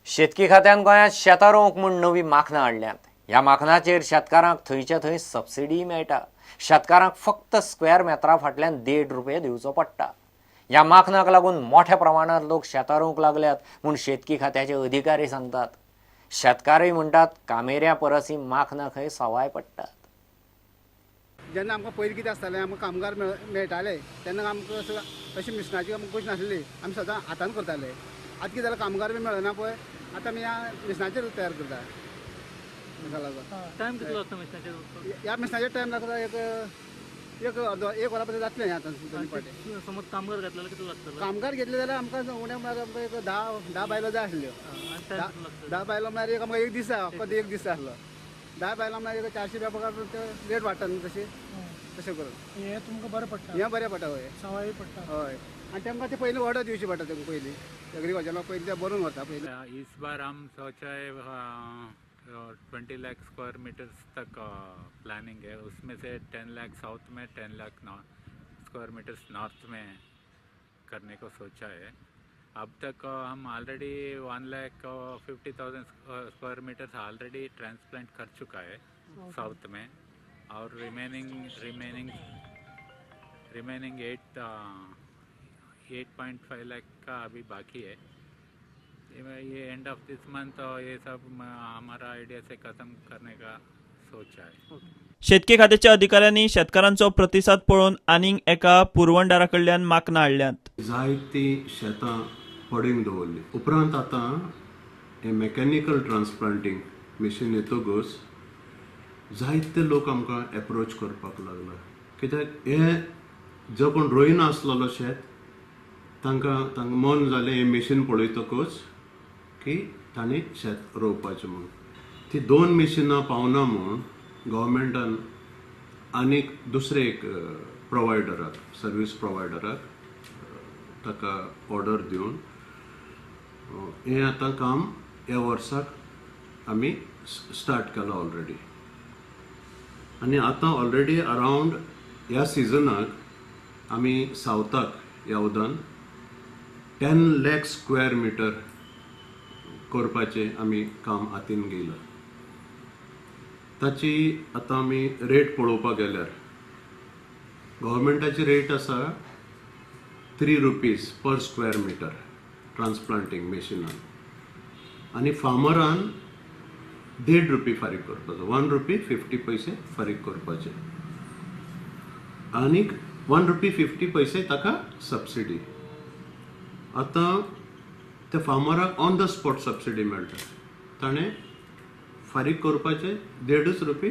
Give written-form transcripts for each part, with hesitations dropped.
शेतकी खात्यान गोंयांत शेतां रोवंक म्हूण नवी माखनां हाडल्यात. ह्या माखनाचेर शेतकारांक थंयच्या थंय सबसिडी मेळटा. शेतकारांक फक्त स्क्वेअर मेत्रा फाटल्यान ₹1.5 दिवचो पडटा. ह्या माखनाक लागून मोठ्या प्रमाणात लोक शेतां रोवंक लागल्यात म्हूण शेतकी खात्याचे अधिकारी सांगतात. शेतकारय म्हणटात कामेऱ्या परस ही माखनां खंय सवाय पडटात. जेन्ना आमकां पयलीं कितें आसतालें आमकां कामगार मेळटाले तेन्ना आमकां अशी मिशनाची आमकां पयशे नासली. आमी सदां हातान करताले. आतां कितें जाल्यार कामगार बी मेळना पळय, आतां आमी ह्या मिशनाचेर तयार करता. ताका लागून टायम कितलो लागता मिशनाचेर? ह्या मिशनाचेर टायम लागता एक वरा पर्यंत जातलें हें आतां दोनी पाटी. समज कामगार घातलेलो कितलो लागतलो? कामगार घेतले जाल्यार आमकां उण्या म्हळ्यार आमकां एक 10 बायलो जाय आसल्यो. आनी टायम कितलो लागतलो? 10 बायलो म्हळ्यार एक आमकां एक दीस जाय आसलो. 10 बायलां म्हळ्यार एक 400 रुपया पगार रेट वाडटा न्हू तशें करून हे तुमकां बरें पडटा, हें बरें पडटा. हय सवाय पडटा. हय, आनी तेमकां ते पयलीं ऑर्डर दिवची पडटा तेमकां पयलीं एग्रीकल्चराक पयलीं ते बरोवन व्हरता पयलीं. इस बार हम सोचा है 20 लाख स्क्वायर मीटर्स तक प्लानिंग है. उसमें से 10 लाख साउथ में, 10 लाख स्क्वायर मीटर्स नॉर्थ में करने को सोचा है. अब तक हम already 1,50,000 square metres already transplant कर चुका है साउथ में, और रिमेनिंग 8.5 लाख का अभी बाकी है. ये एंड ऑफ दिस मंथ ये सब हमारा आइडिया से खत्म करने का सोचा है. शेतकी खात्याच्या अधिकाऱ्यांनी शेतकारांचो प्रतिसाद पळोवन आनीक एका पुरवणदारा कडल्यान माखनां हाडल्यांत. जायती शेतां पडींग दवरली उपरांत आतां हे मेकॅनिकल ट्रान्सप्लांटींग मिशीन येतकच जायते लोक आमकां एप्रोच करपाक लागला. कित्याक हे जो कोण रोयना आसलेलो शेत तांकां मन जालें हें मिशीन पळयतकच की तांणी शेत रोवपाचें म्हणून. ती 2 मिशिनां पावना म्हूण गव्हर्मेंटान आनीक दुसरे एक प्रोवायडराक, सर्वीस प्रोवायडराक ताका ऑर्डर दिवन हें आतां काम ह्या वर्साक आमी स्टार्ट केलां ऑलरेडी. आनी आतां ऑलरेडी अरावंड ह्या सिजनाक आमी सावथाक येवदान 10 लाख स्क्वेअर मिटर करपाचें आमी काम हातीन घेयलां. ताची आतां आमी रेट पळोवपाक गेल्यार गव्हर्मेंटाची रेट आसा ₹3 पर स्क्वेअर मिटर ट्रान्सप्लांटींग मेशिनान, आनी फार्मरान ₹1.5 फारीक करपाचो, ₹1.50 फारीक करपाचें, आनीक ₹1.50 ताका सबसिडी. आतां त्या फार्मराक ऑन द स्पॉट सबसिडी मेळटा. ताणें फारीक करपाचें ₹1.5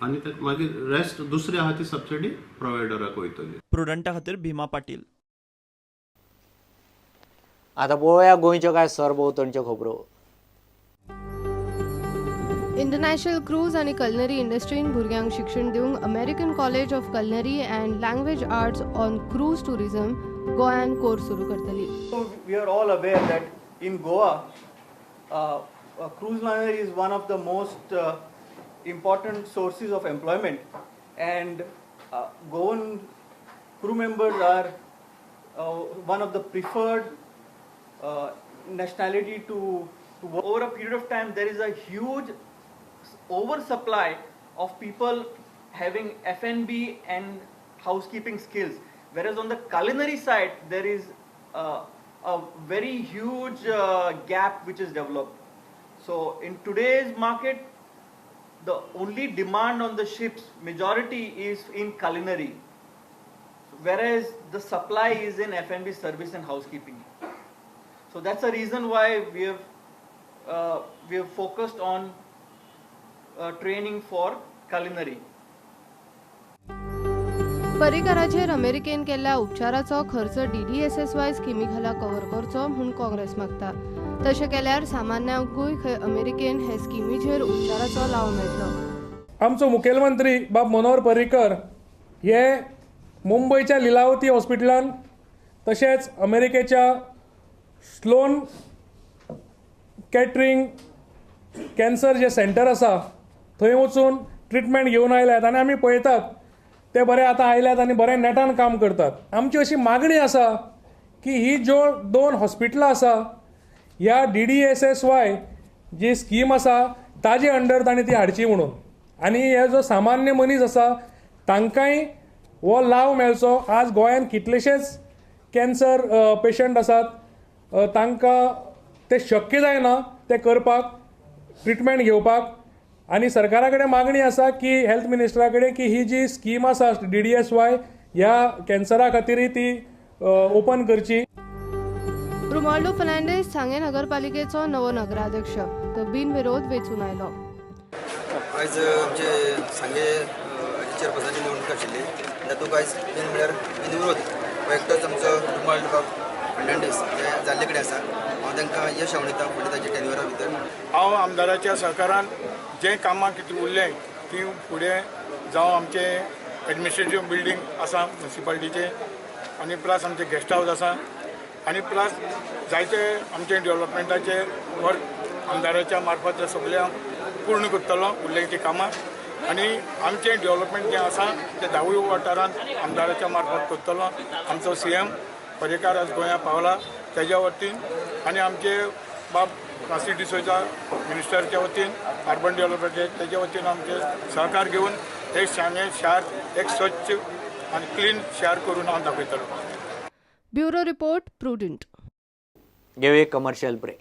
आनी मागीर रेस्ट दुसरी आहा ती सबसिडी प्रोवायडराक वयतली. प्रुडंटा खातीर भिमा पाटील. आतां पळोवया गोंयच्यो कांय सरभोंवतणच्यो खबरो. इंटरनॅशनल क्रूज आणि कलनरी इंडस्ट्रीन भुरग्यांक शिक्षण दिवंक American college of culinary and language arts on cruise tourism गोंयान कोर्स सुरू करतली. We are all aware that in Goa, cruise liner is one of the most important sources of employment, and Goan crew members are one of the preferred nationality to work. Over a period of time, there is a huge oversupply of people having F&B and housekeeping skills, whereas on the culinary side there is a very huge gap which is developed. So in today's market, the only demand on the ships majority is in culinary, whereas the supply is in F&B, service and housekeeping. So that's the reason why we have focused on training for culinary. पर्रीकाराचेर अमेरिकेन केल्ल्या उपचाराचो खर्च DDSSY स्किमी खाला cover करचो म्हूण काँग्रेस मागता. तशें केल्यार सामान्यांकूय खंय अमेरिकेन हे स्किमीचेर उपचाराचो लाव मेळटलो. आमचो मुखेलमंत्री बाब मनोहर पर्रीकर हे मुंबयच्या लिलावती हॉस्पिटलान तशेंच अमेरिकेच्या स्लोन कॅटरिंग कॅन्सर जे सेंटर आसा थंय वचून ट्रिटमेंट घेवन आयल्यात, आनी आमी पळयतात ते बरे आतां आयल्यात आनी बरें नेटान काम करतात. आमची अशी मागणी आसा की ही ज्यो 2 हॉस्पिटलां आसा ह्या DDSSY जी स्कीम आसा ताजे अंडर तांणी ती हाडची म्हणून, आनी हे जो सामान्य मनीस आसा तांकांय हो लाव मेळचो. आज गोंयांत कितलेशेच कॅन्सर पेशंट आसात, तांकां ते शक्य जायना ते करपाक, ट्रिटमेंट घेवपाक. आनी सरकारा कडेन मागणी आसा की हेल्थ मिनिस्टरा कडेन की ही जी स्कीम आसा DDSY ह्या कॅन्सरा खातीरय ती ओपन करची. रोमाल्डो फर्नांडीस सांगे नगरपालिकेचो नवो नगराध्यक्ष तो बिनविरोध वेंचून आयलो. आयज आमचे सांगे चेअरपर्सनाची निवडणूक आशिल्ली, तातूंत आयज मेन म्हळ्यार बिनविरोध हो एकटोच आमचो रोमाल्डो फर्नांडीस जे जाल्ले कडेन आसा. हांव तांकां यश आवडटा फुडें ताच्या टेन्युरा भितर. हांव आमदाराच्या सहकारान जे कामां कितें उरलें ती फुडें जावं आमचे एडमिनिस्ट्रेटीव बिल्डींग आसा म्युनिसिपालिटीचे, आनी प्लस आमचे गेस्ट हावस आसा, आनी प्लस जायते आमचे डेव्हलपमेंटाचे वर्क आमदाराच्या मार्फत सगळे पूर्ण करतलो उरलेली कामां. आनी आमचें डेव्हलपमेंट जें आसा तें 10 वाठारांत आमदाराच्या मार्फत करतलो. आमचो CM पर्रेकार आज गोंया पावला तेज्या वतीन, आनी आमचे बाब काशी डिसोजा मिनिस्टरच्या वतीन अर्बन डेव्हलपमेंट तेज्या वतीन आमचे सहकार घेवन एक सांगे शार एक स्वच्छ आनी क्लीन शार करून हांव दाखयतलो. Bureau report prudent. घेऊ एक कमर्शियल ब्रेक.